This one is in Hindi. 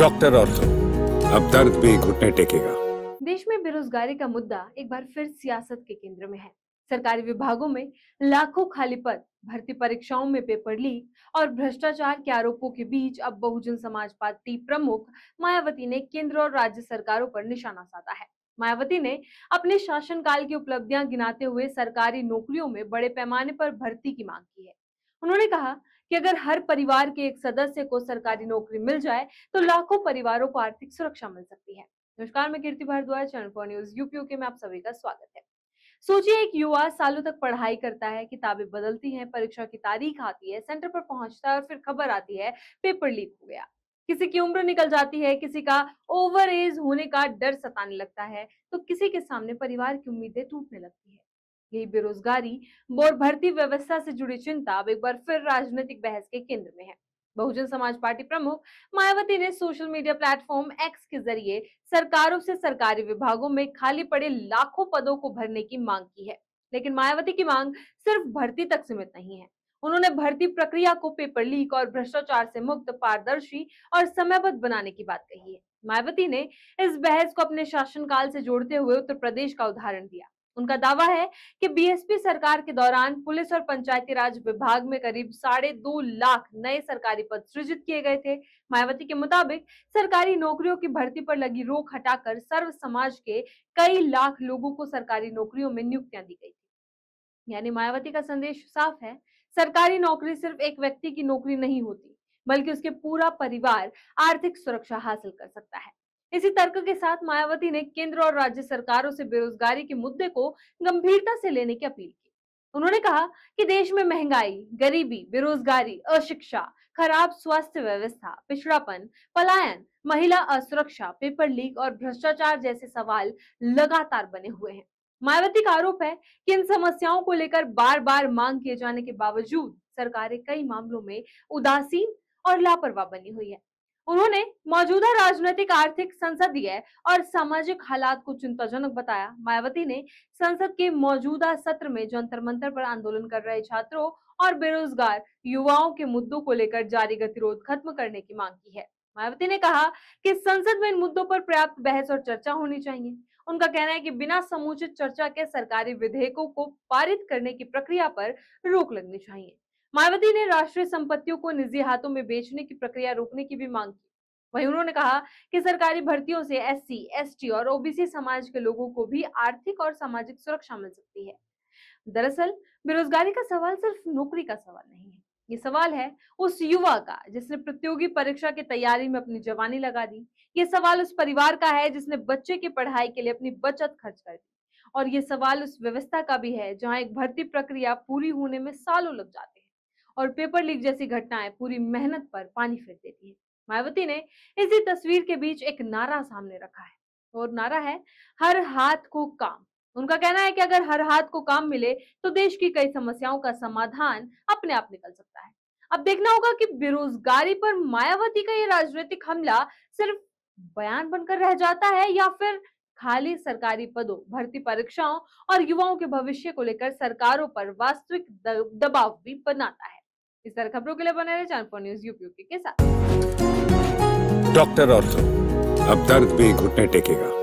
डॉक्टर और तो अब दर्द भी घुटने टेकेगा। देश में बेरोजगारी का मुद्दा एक बार फिर सियासत के केंद्र में है। सरकारी विभागों में लाखों खाली पद, भर्ती परीक्षाओं में पेपर लीक और भ्रष्टाचार के आरोपों के बीच अब बहुजन समाज पार्टी प्रमुख मायावती ने केंद्र और राज्य सरकारों पर निशाना साधा है। मायावती ने अपने शासनकाल की उपलब्धियां गिनाते हुए सरकारी नौकरियों में बड़े पैमाने पर भर्ती की मांग की है। उन्होंने कहा कि अगर हर परिवार के एक सदस्य को सरकारी नौकरी मिल जाए तो लाखों परिवारों को आर्थिक सुरक्षा मिल सकती है। नमस्कार, मैं कीर्ति भारद्वाज, चैनल फॉर न्यूज यूपीओके में आप सभी का स्वागत है। सोचिए, एक युवा सालों तक पढ़ाई करता है, किताबें बदलती हैं, परीक्षा की तारीख आती है, सेंटर पर पहुंचता है और फिर खबर आती है पेपर लीक हो गया। किसी की उम्र निकल जाती है, किसी का ओवर एज होने का डर सताने लगता है, तो किसी के सामने परिवार की उम्मीदें टूटने लगती है। यही बेरोजगारी और भर्ती व्यवस्था से जुड़ी चिंता अब एक बार फिर राजनीतिक बहस के केंद्र में है। बहुजन समाज पार्टी प्रमुख मायावती ने सोशल मीडिया प्लेटफॉर्म एक्स के जरिए सरकारों से सरकारी विभागों में खाली पड़े लाखों पदों को भरने की मांग की है। लेकिन मायावती की मांग सिर्फ भर्ती तक सीमित नहीं है। उन्होंने भर्ती प्रक्रिया को पेपर लीक और भ्रष्टाचार से मुक्त, पारदर्शी और समयबद्ध बनाने की बात कही है। मायावती ने इस बहस को अपने शासनकाल से जोड़ते हुए उत्तर प्रदेश का उदाहरण दिया। उनका दावा है कि बीएसपी सरकार के दौरान पुलिस और पंचायती राज विभाग में करीब 2.5 लाख नए सरकारी पद सृजित किए गए थे। मायावती के मुताबिक सरकारी नौकरियों की भर्ती पर लगी रोक हटाकर सर्व समाज के कई लाख लोगों को सरकारी नौकरियों में नियुक्तियां दी गई थी। यानी मायावती का संदेश साफ है, सरकारी नौकरी सिर्फ एक व्यक्ति की नौकरी नहीं होती, बल्कि उसके पूरा परिवार आर्थिक सुरक्षा हासिल कर सकता है। इसी तर्क के साथ मायावती ने केंद्र और राज्य सरकारों से बेरोजगारी के मुद्दे को गंभीरता से लेने की अपील की। उन्होंने कहा कि देश में महंगाई, गरीबी, बेरोजगारी, अशिक्षा, खराब स्वास्थ्य व्यवस्था, पिछड़ापन, पलायन, महिला असुरक्षा, पेपर लीक और भ्रष्टाचार जैसे सवाल लगातार बने हुए हैं। मायावती का आरोप है कि इन समस्याओं को लेकर बार बार मांग किए जाने के बावजूद सरकारें कई मामलों में उदासीन और लापरवाह बनी हुई है। उन्होंने मौजूदा राजनीतिक, आर्थिक, संसदीय और सामाजिक हालात को चिंताजनक बताया। मायावती ने संसद के मौजूदा सत्र में जंतर मंतर पर आंदोलन कर रहे छात्रों और बेरोजगार युवाओं के मुद्दों को लेकर जारी गतिरोध खत्म करने की मांग की है। मायावती ने कहा कि संसद में इन मुद्दों पर पर्याप्त बहस और चर्चा होनी चाहिए। उनका कहना है कि बिना समुचित चर्चा के सरकारी विधेयकों को पारित करने की प्रक्रिया पर रोक लगनी चाहिए। मायावती ने राष्ट्रीय संपत्तियों को निजी हाथों में बेचने की प्रक्रिया रोकने की भी मांग की। वहीं उन्होंने कहा कि सरकारी भर्तियों से एससी, एसटी और ओबीसी समाज के लोगों को भी आर्थिक और सामाजिक सुरक्षा मिल सकती है। दरअसल बेरोजगारी का सवाल सिर्फ नौकरी का सवाल नहीं है। ये सवाल है उस युवा का जिसने प्रतियोगी परीक्षा की तैयारी में अपनी जवानी लगा दी। ये सवाल उस परिवार का है जिसने बच्चे की पढ़ाई के लिए अपनी बचत खर्च कर दी। और ये सवाल उस व्यवस्था का भी है जहां एक भर्ती प्रक्रिया पूरी होने में सालों लग जाते हैं और पेपर लीक जैसी घटनाएं पूरी मेहनत पर पानी फेर देती है। मायावती ने इसी तस्वीर के बीच एक नारा सामने रखा है और नारा है, हर हाथ को काम। उनका कहना है कि अगर हर हाथ को काम मिले तो देश की कई समस्याओं का समाधान अपने आप निकल सकता है। अब देखना होगा कि बेरोजगारी पर मायावती का ये राजनीतिक हमला सिर्फ बयान बनकर रह जाता है या फिर खाली सरकारी पदों, भर्ती परीक्षाओं और युवाओं के भविष्य को लेकर सरकारों पर वास्तविक दबाव भी बनाता है। इस तरह खबरों के लिए बने रहे चैनल फॉर न्यूज यूपीओके के साथ। डॉक्टर और तो अब दर्द भी घुटने टेकेगा।